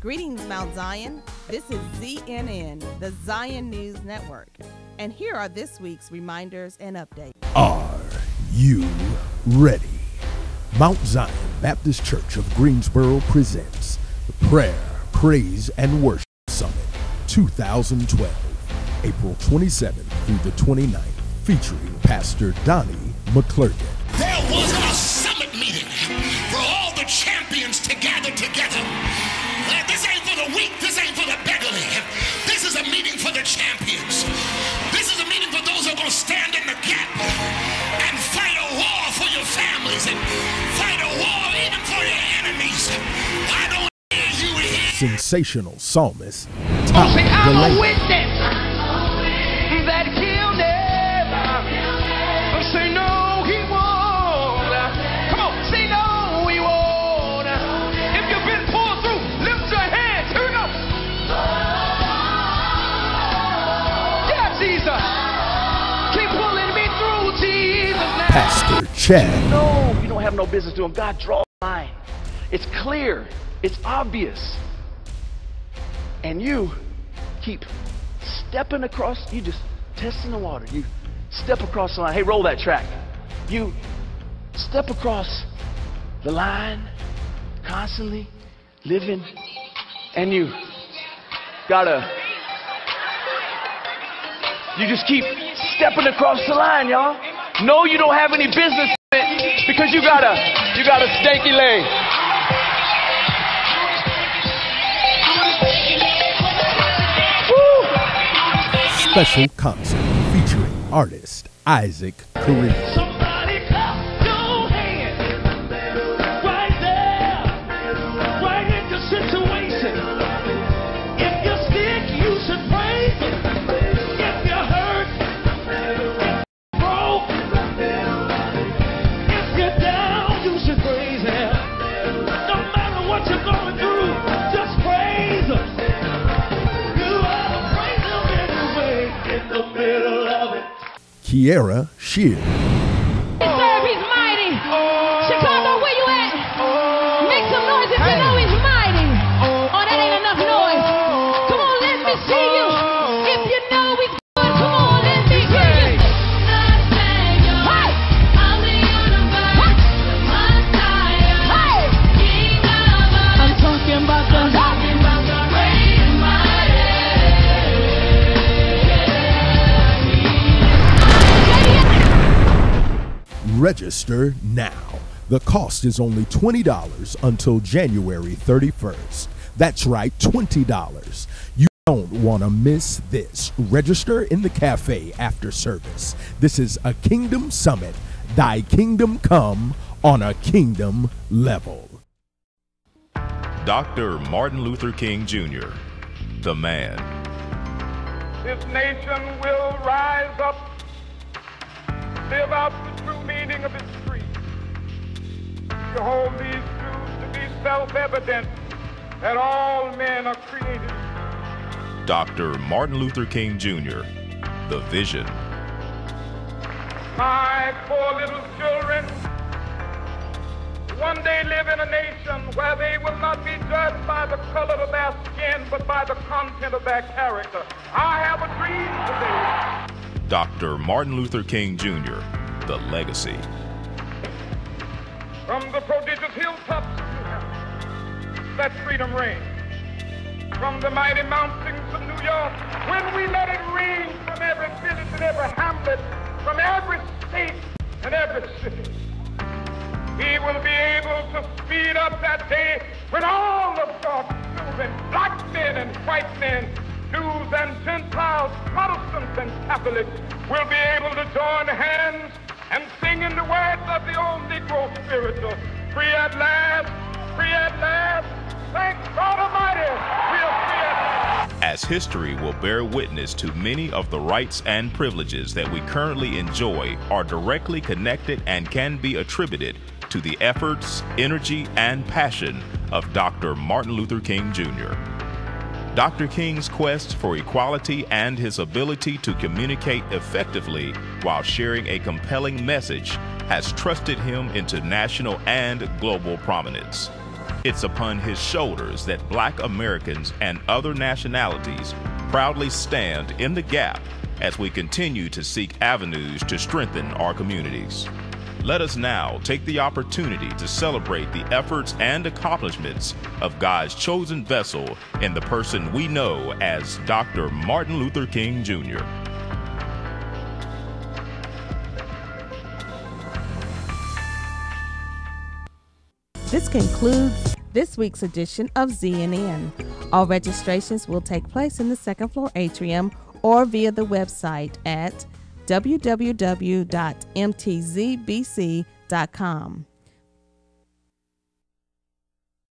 Greetings, Mount Zion. This is ZNN, the Zion News Network. And here are this week's reminders and updates. Are you ready? Mount Zion Baptist Church of Greensboro presents the Prayer, Praise, and Worship Summit 2012, April 27th through the 29th, featuring Pastor Donnie McClurkin. There was a summit meeting for all the champions to gather together. This ain't for the weak, this ain't for the beggarly. This is a meeting for the champions. This is a meeting for those who are going to stand in the gap and fight a war for your families and fight a war even for your enemies. I don't hear you here. Sensational psalmist Oh, say, I'm Delaney. a witness that he'll never say no, he won't. Come on, say no, he won't. If you've been pulled through, lift your hands. Here we go. Yeah, Jesus. Keep pulling me through, Jesus. Now. Pastor Chad. No, you don't have no business doing. God draws a line. It's clear. It's obvious. And you keep stepping across. You just testing the water. You step across the line. Hey, roll that track. You step across the line, constantly living, and you just keep stepping across the line, y'all. No, you don't have any business in it because you got a stanky leg. Special concert featuring artist Isaac Kareem. Somebody clap your hands right there, right in your situation. If you're sick, you should praise Him. If you're hurt, broke, if you're down, you should praise Him. No matter what you're going through, just praise Him. You ought to praise Him anyway in the middle of it. Kiera Shear. Serve, he's mighty. Chicago, where you at? Make some noise if you know he's mighty. Oh, that ain't enough noise. Come on, let me see you. If you know he's good, come on, let me hear you. Hey! I'm talking about the Register now. The cost is only $20 until January 31st. That's right, $20. You don't want to miss this. Register in the cafe after service. This is a Kingdom Summit. Thy kingdom come on a kingdom level. Dr. Martin Luther King Jr., the man. This nation will rise up, live out the true meaning of its creed, to hold these truths to be self-evident that all men are created. Dr. Martin Luther King Jr., the vision. My poor little children one day live in a nation where they will not be judged by the color of their skin, but by the content of their character. I have a dream today. Dr. Martin Luther King Jr., the legacy. From the prodigious hilltops of New Hampshire, let freedom reign. From the mighty mountains of New York, when we let it ring from every village and every hamlet, from every state and every city, we will be able to speed up that day when all of God's children, black men and white men, Jews and Gentiles, Protestants and Catholics, will be able to join hands and sing in the words of the old Negro spiritual, free at last, thank God Almighty, we are free at last. As history will bear witness to many of the rights and privileges that we currently enjoy are directly connected and can be attributed to the efforts, energy, and passion of Dr. Martin Luther King Jr. Dr. King's quest for equality and his ability to communicate effectively while sharing a compelling message has trusted him into national and global prominence. It's upon his shoulders that Black Americans and other nationalities proudly stand in the gap as we continue to seek avenues to strengthen our communities. Let us now take the opportunity to celebrate the efforts and accomplishments of God's chosen vessel in the person we know as Dr. Martin Luther King Jr. This concludes this week's edition of ZNN. All registrations will take place in the second floor atrium or via the website at www.mtzbc.com.